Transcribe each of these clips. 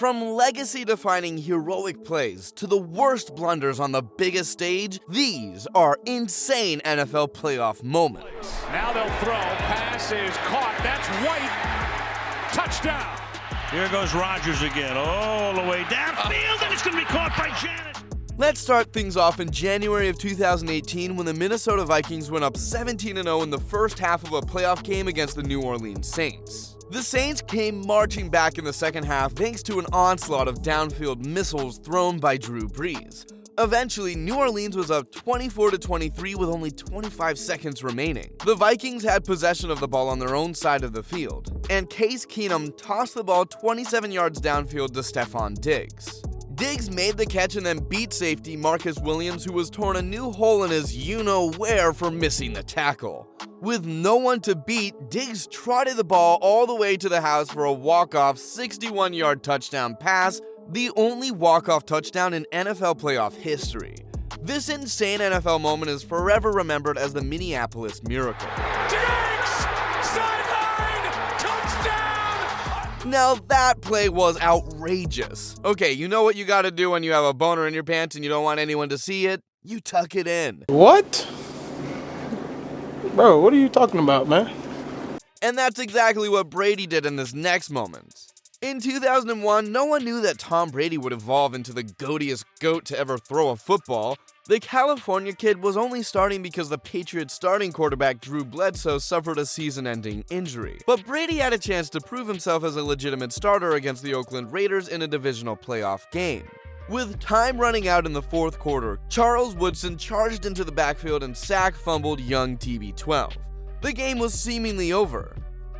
From legacy-defining heroic plays to the worst blunders on the biggest stage, these are insane NFL playoff moments. Now they'll throw. Pass is caught. That's White. Touchdown. Here goes Rodgers again, all the way downfield, and it's going to be caught by Janis. Let's start things off in January of 2018 when the Minnesota Vikings went up 17-0 in the first half of a playoff game against the New Orleans Saints. The Saints came marching back in the second half thanks to an onslaught of downfield missiles thrown by Drew Brees. Eventually, New Orleans was up 24-23 with only 25 seconds remaining. The Vikings had possession of the ball on their own side of the field, and Case Keenum tossed the ball 27 yards downfield to Stephon Diggs. Diggs made the catch and then beat safety Marcus Williams, who was torn a new hole in his you-know-where for missing the tackle. With no one to beat, Diggs trotted the ball all the way to the house for a walk-off 61-yard touchdown pass, the only walk-off touchdown in NFL playoff history. This insane NFL moment is forever remembered as the Minneapolis Miracle. Diggs! Sideline! Touchdown! Now that play was outrageous. Okay, you know what you gotta do when you have a boner in your pants and you don't want anyone to see it? You tuck it in. What? Bro, what are you talking about, man? And that's exactly what Brady did in this next moment. In 2001, no one knew that Tom Brady would evolve into the goatiest goat to ever throw a football. The California kid was only starting because the Patriots starting quarterback Drew Bledsoe suffered a season-ending injury. But Brady had a chance to prove himself as a legitimate starter against the Oakland Raiders in a divisional playoff game. With time running out in the fourth quarter, Charles Woodson charged into the backfield and sack-fumbled young TB12. The game was seemingly over.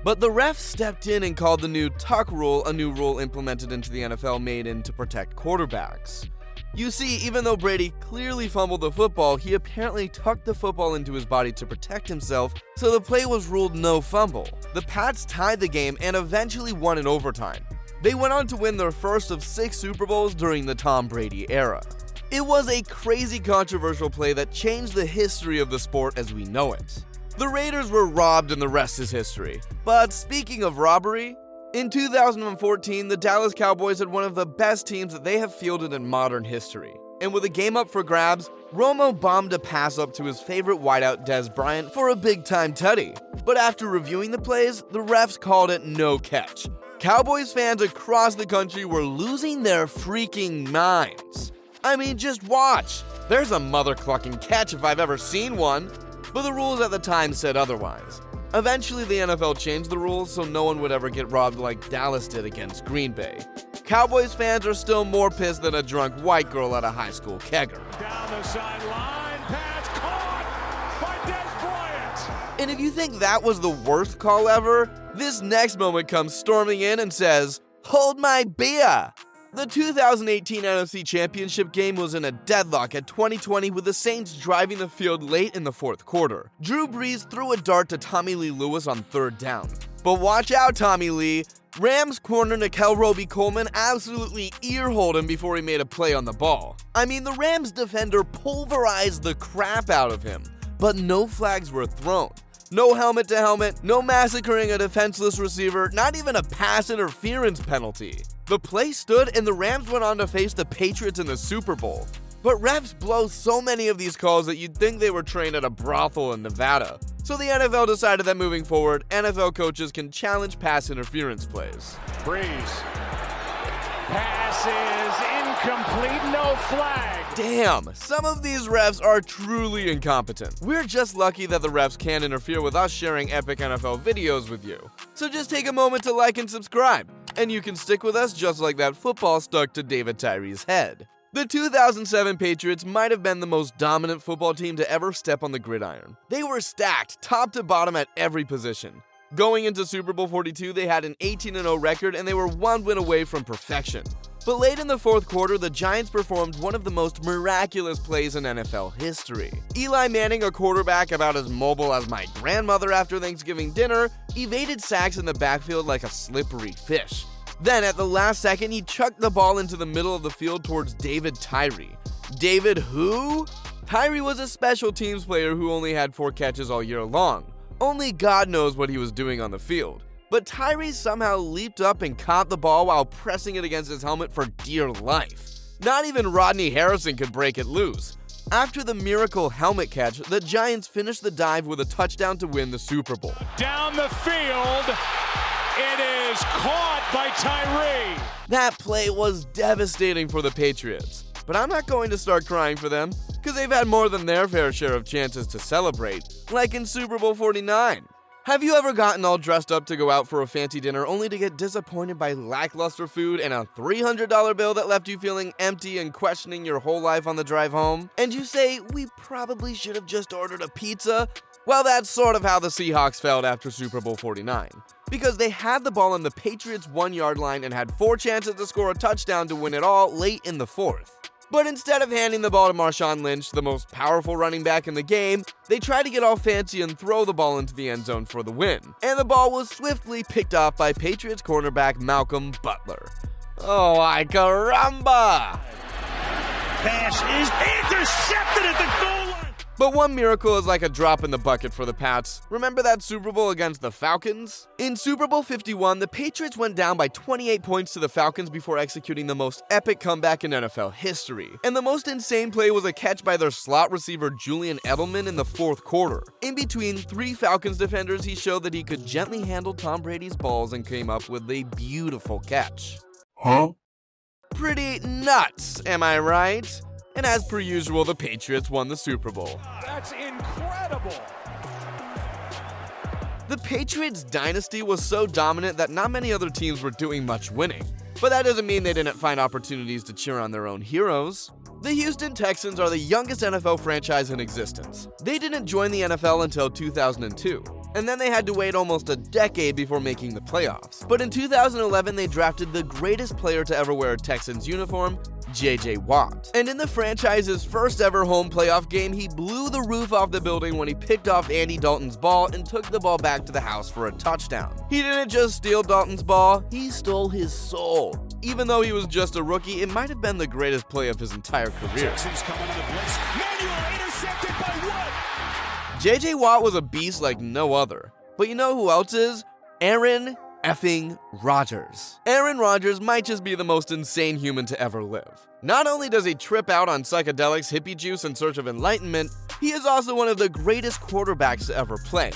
But the refs stepped in and called the new tuck rule, a new rule implemented into the NFL made in to protect quarterbacks. You see, even though Brady clearly fumbled the football, he apparently tucked the football into his body to protect himself, so the play was ruled no fumble. The Pats tied the game and eventually won in overtime. They went on to win their first of 6 Super Bowls during the Tom Brady era. It was a crazy controversial play that changed the history of the sport as we know it. The Raiders were robbed and the rest is history. But speaking of robbery, in 2014, the Dallas Cowboys had one of the best teams that they have fielded in modern history. And with a game up for grabs, Romo bombed a pass up to his favorite wideout Dez Bryant for a big-time tutty. But after reviewing the plays, the refs called it no catch. Cowboys fans across the country were losing their freaking minds. I mean, just watch. There's a mother-clucking catch if I've ever seen one. But the rules at the time said otherwise. Eventually, the NFL changed the rules so no one would ever get robbed like Dallas did against Green Bay. Cowboys fans are still more pissed than a drunk white girl at a high school kegger. Down the sideline, pass caught by Dez Bryant. And if you think that was the worst call ever, this next moment comes storming in and says, "Hold my beer!" The 2018 NFC Championship game was in a deadlock at 20-20 with the Saints driving the field late in the fourth quarter. Drew Brees threw a dart to Tommy Lee Lewis on third down. But watch out, Tommy Lee. Rams corner Nickel Roby-Coleman absolutely earholed him before he made a play on the ball. I mean, the Rams defender pulverized the crap out of him, but no flags were thrown. No helmet to helmet, no massacring a defenseless receiver, not even a pass interference penalty. The play stood and the Rams went on to face the Patriots in the Super Bowl. But refs blow so many of these calls that you'd think they were trained at a brothel in Nevada. So the NFL decided that moving forward, NFL coaches can challenge pass interference plays. Breeze. Pass is incomplete, no flag. Damn, some of these refs are truly incompetent. We're just lucky that the refs can't interfere with us sharing epic NFL videos with you. So just take a moment to like and subscribe, and you can stick with us just like that football stuck to David Tyree's head. The 2007 Patriots might have been the most dominant football team to ever step on the gridiron. They were stacked, top to bottom at every position. Going into Super Bowl 42, they had an 18-0 record and they were one win away from perfection. But late in the fourth quarter, the Giants performed one of the most miraculous plays in NFL history. Eli Manning, a quarterback about as mobile as my grandmother after Thanksgiving dinner, evaded sacks in the backfield like a slippery fish. Then, at the last second, he chucked the ball into the middle of the field towards David Tyree. David who? Tyree was a special teams player who only had 4 catches all year long. Only God knows what he was doing on the field. but Tyree somehow leaped up and caught the ball while pressing it against his helmet for dear life. Not even Rodney Harrison could break it loose. After the miracle helmet catch, the Giants finished the dive with a touchdown to win the Super Bowl. Down the field, it is caught by Tyree. That play was devastating for the Patriots, but I'm not going to start crying for them, because they've had more than their fair share of chances to celebrate, like in Super Bowl 49. Have you ever gotten all dressed up to go out for a fancy dinner only to get disappointed by lackluster food and a $300 bill that left you feeling empty and questioning your whole life on the drive home? And you say, we probably should have just ordered a pizza? Well, that's sort of how the Seahawks felt after Super Bowl 49. Because they had the ball on the Patriots' 1-yard line and had 4 chances to score a touchdown to win it all late in the 4th. But instead of handing the ball to Marshawn Lynch, the most powerful running back in the game, they tried to get all fancy and throw the ball into the end zone for the win. And the ball was swiftly picked off by Patriots cornerback Malcolm Butler. Oh, ay caramba! Pass is intercepted at the goal line. But one miracle is like a drop in the bucket for the Pats. Remember that Super Bowl against the Falcons? In Super Bowl 51, the Patriots went down by 28 points to the Falcons before executing the most epic comeback in NFL history. And the most insane play was a catch by their slot receiver Julian Edelman in the 4th quarter. In between 3 Falcons defenders, he showed that he could gently handle Tom Brady's balls and came up with a beautiful catch. Pretty nuts, am I right? And as per usual, the Patriots won the Super Bowl. That's incredible. The Patriots dynasty was so dominant that not many other teams were doing much winning. But that doesn't mean they didn't find opportunities to cheer on their own heroes. The Houston Texans are the youngest NFL franchise in existence. They didn't join the NFL until 2002. And then they had to wait almost a decade before making the playoffs. But in 2011, they drafted the greatest player to ever wear a Texans uniform, J.J. Watt. And in the franchise's first ever home playoff game, he blew the roof off the building when he picked off Andy Dalton's ball and took the ball back to the house for a touchdown. He didn't just steal Dalton's ball, he stole his soul. Even though he was just a rookie, it might have been the greatest play of his entire career. Texans coming to the blitz. Manuel intercepted by Watt. J.J. Watt was a beast like no other. But you know who else is? Aaron effing Rodgers. Aaron Rodgers might just be the most insane human to ever live. Not only does he trip out on psychedelics, hippie juice in search of enlightenment, he is also one of the greatest quarterbacks to ever play.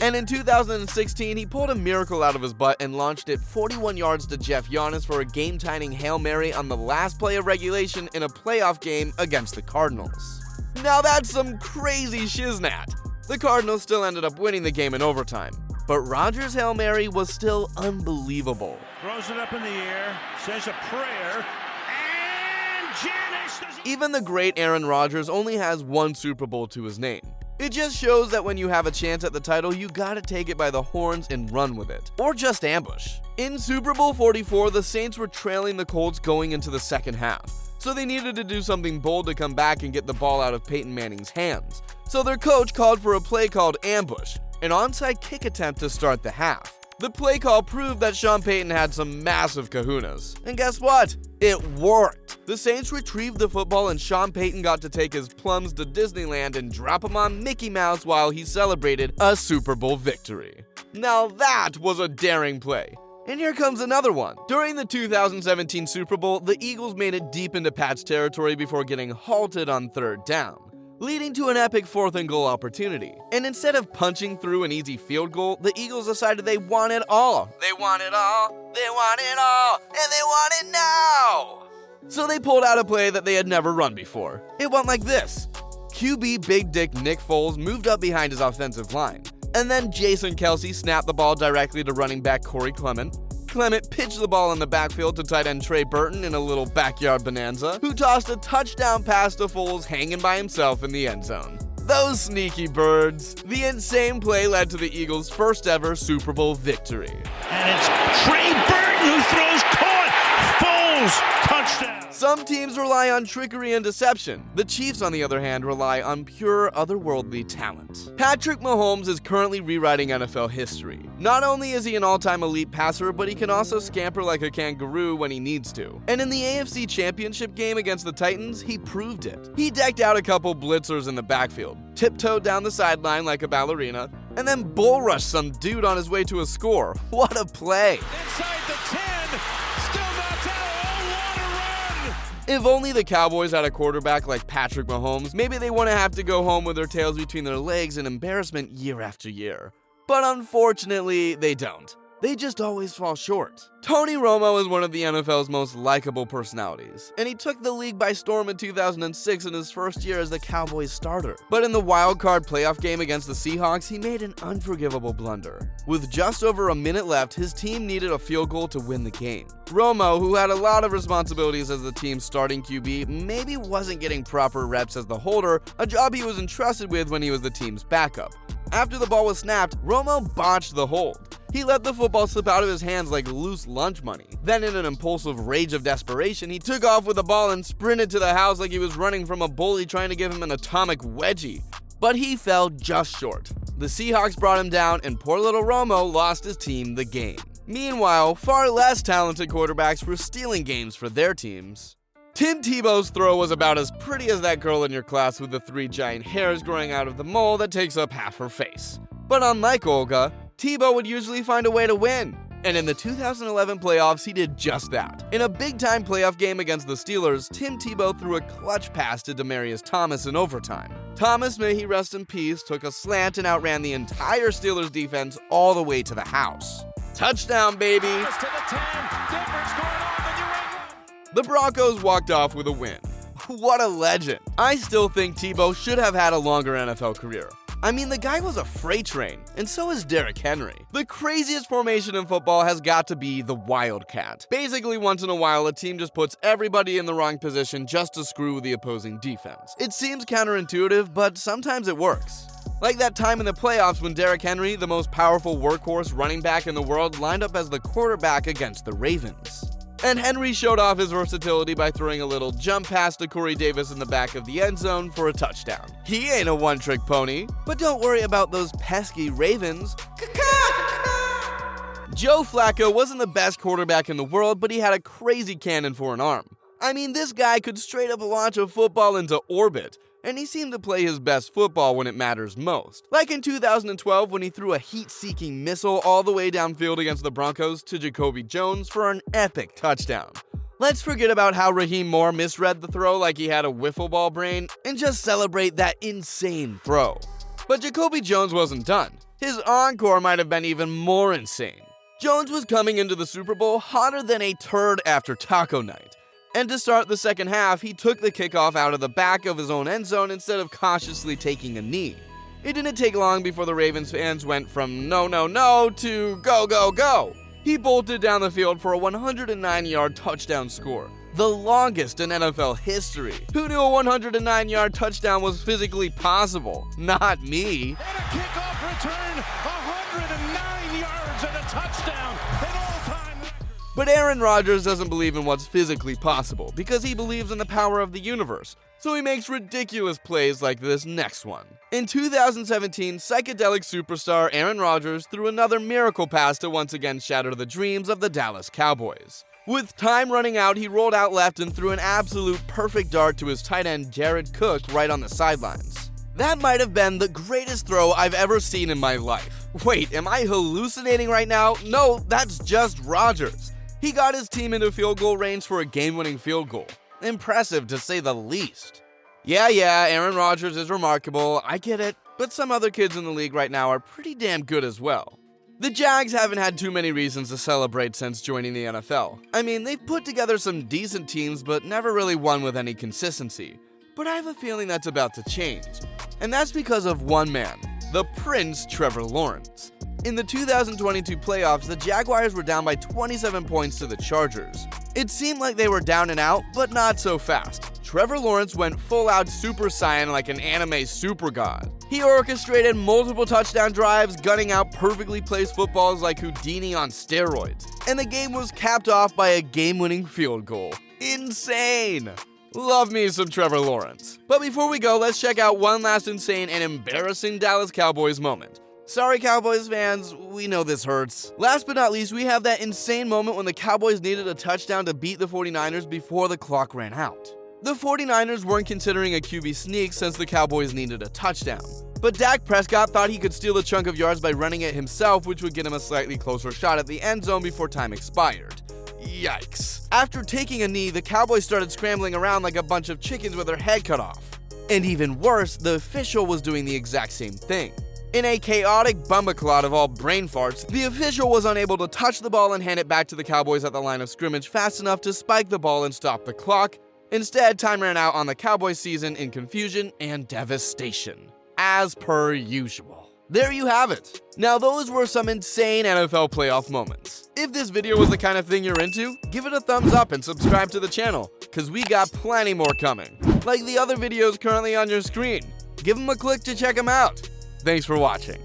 And in 2016, he pulled a miracle out of his butt and launched it 41 yards to Jeff Giannis for a game-tying Hail Mary on the last play of regulation in a playoff game against the Cardinals. Now that's some crazy shiznat. The Cardinals still ended up winning the game in overtime, but Rodgers' Hail Mary was still unbelievable. Throws it up in the air, says a prayer, and Giannis. Even the great Aaron Rodgers only has 1 Super Bowl to his name. It just shows that when you have a chance at the title, you gotta take it by the horns and run with it. Or just ambush. In Super Bowl 44, the Saints were trailing the Colts going into the second half, so they needed to do something bold to come back and get the ball out of Peyton Manning's hands. So their coach called for a play called ambush, an onside kick attempt to start the half. The play call proved that Sean Payton had some massive kahunas. And guess what? It worked. The Saints retrieved the football and Sean Payton got to take his plums to Disneyland and drop them on Mickey Mouse while he celebrated a Super Bowl victory. Now that was a daring play. And here comes another one. During the 2017 Super Bowl, the Eagles made it deep into Pat's territory before getting halted on 3rd down, leading to an epic 4th and goal opportunity. And instead of punching through an easy field goal, the Eagles decided they want it all. They want it all, they want it all, and they want it now! So they pulled out a play that they had never run before. It went like this. QB Big Dick Nick Foles moved up behind his offensive line. And then Jason Kelsey snapped the ball directly to running back Corey Clement. Clement pitched the ball in the backfield to tight end Trey Burton in a little backyard bonanza, who tossed a touchdown pass to Foles hanging by himself in the end zone. Those sneaky birds. The insane play led to the Eagles' first ever Super Bowl victory. And it's Trey Burton who throws caught. Foles, touchdown. Some teams rely on trickery and deception. The Chiefs, on the other hand, rely on pure, otherworldly talent. Patrick Mahomes is currently rewriting NFL history. Not only is he an all-time elite passer, but he can also scamper like a kangaroo when he needs to. And in the AFC Championship game against the Titans, he proved it. He decked out a couple blitzers in the backfield, tiptoed down the sideline like a ballerina, and then bull rush some dude on his way to a score. What a play! Inside the 10, still knocked out. Oh, what a run! If only the Cowboys had a quarterback like Patrick Mahomes, maybe they wouldn't have to go home with their tails between their legs in embarrassment year after year. But unfortunately, they don't. They just always fall short. Tony Romo is one of the NFL's most likable personalities, and he took the league by storm in 2006 in his first year as the Cowboys starter. But in the wild-card playoff game against the Seahawks, he made an unforgivable blunder. With just over a minute left, his team needed a field goal to win the game. Romo, who had a lot of responsibilities as the team's starting QB, maybe wasn't getting proper reps as the holder, a job he was entrusted with when he was the team's backup. After the ball was snapped, Romo botched the hold. He let the football slip out of his hands like loose lunch money. Then in an impulsive rage of desperation, he took off with the ball and sprinted to the house like he was running from a bully trying to give him an atomic wedgie. But he fell just short. The Seahawks brought him down, and poor little Romo lost his team the game. Meanwhile, far less talented quarterbacks were stealing games for their teams. Tim Tebow's throw was about as pretty as that girl in your class with the 3 giant hairs growing out of the mole that takes up half her face. But unlike Olga, Tebow would usually find a way to win. And in the 2011 playoffs, he did just that. In a big-time playoff game against the Steelers, Tim Tebow threw a clutch pass to Demaryius Thomas in overtime. Thomas, may he rest in peace, took a slant and outran the entire Steelers defense all the way to the house. Touchdown, baby! To the 10, Denver's going on the New England. The Broncos walked off with a win. What a legend. I still think Tebow should have had a longer NFL career. I mean, the guy was a freight train, and so is Derrick Henry. The craziest formation in football has got to be the Wildcat. Basically, once in a while, a team just puts everybody in the wrong position just to screw the opposing defense. It seems counterintuitive, but sometimes it works. Like that time in the playoffs when Derrick Henry, the most powerful workhorse running back in the world, lined up as the quarterback against the Ravens. And Henry showed off his versatility by throwing a little jump pass to Corey Davis in the back of the end zone for a touchdown. He ain't a one-trick pony. But don't worry about those pesky Ravens. Joe Flacco wasn't the best quarterback in the world, but he had a crazy cannon for an arm. I mean, this guy could straight up launch a football into orbit. And he seemed to play his best football when it matters most. Like in 2012 when he threw a heat-seeking missile all the way downfield against the Broncos to Jacoby Jones for an epic touchdown. Let's forget about how Raheem Moore misread the throw like he had a wiffle ball brain and just celebrate that insane throw. But Jacoby Jones wasn't done. His encore might have been even more insane. Jones was coming into the Super Bowl hotter than a turd after taco night. And to start the second half, he took the kickoff out of the back of his own end zone instead of cautiously taking a knee. It didn't take long before the Ravens fans went from no, no, no to go, go, go. He bolted down the field for a 109-yard touchdown score, the longest in NFL history. Who knew a 109-yard touchdown was physically possible? Not me. And a kickoff return, 109 yards and a touchdown, an all-time record. But Aaron Rodgers doesn't believe in what's physically possible because he believes in the power of the universe. So he makes ridiculous plays like this next one. In 2017, psychedelic superstar Aaron Rodgers threw another miracle pass to once again shatter the dreams of the Dallas Cowboys. With time running out, he rolled out left and threw an absolute perfect dart to his tight end Jared Cook right on the sidelines. That might have been the greatest throw I've ever seen in my life. Wait, am I hallucinating right now? No, that's just Rodgers. He got his team into field goal range for a game-winning field goal. Impressive to say the least. Yeah, Aaron Rodgers is remarkable, I get it, but some other kids in the league right now are pretty damn good as well. The Jags haven't had too many reasons to celebrate since joining the NFL. I mean, they've put together some decent teams, but never really won with any consistency. But I have a feeling that's about to change. And that's because of one man, the Prince Trevor Lawrence. In the 2022 playoffs, the Jaguars were down by 27 points to the Chargers. It seemed like they were down and out, but not so fast. Trevor Lawrence went full-out Super Saiyan like an anime super god. He orchestrated multiple touchdown drives, gunning out perfectly placed footballs like Houdini on steroids. And the game was capped off by a game-winning field goal. Insane! Love me some Trevor Lawrence. But before we go, let's check out one last insane and embarrassing Dallas Cowboys moment. Sorry, Cowboys fans, we know this hurts. Last but not least, we have that insane moment when the Cowboys needed a touchdown to beat the 49ers before the clock ran out. The 49ers weren't considering a QB sneak since the Cowboys needed a touchdown. But Dak Prescott thought he could steal a chunk of yards by running it himself, which would get him a slightly closer shot at the end zone before time expired. Yikes. After taking a knee, the Cowboys started scrambling around like a bunch of chickens with their head cut off. And even worse, the official was doing the exact same thing. In a chaotic bumbaclot of all brain farts, the official was unable to touch the ball and hand it back to the Cowboys at the line of scrimmage fast enough to spike the ball and stop the clock. Instead, time ran out on the Cowboys season in confusion and devastation. As per usual. There you have it. Now those were some insane NFL playoff moments. If this video was the kind of thing you're into, give it a thumbs up and subscribe to the channel, cause we got plenty more coming. Like the other videos currently on your screen. Give them a click to check them out. Thanks for watching.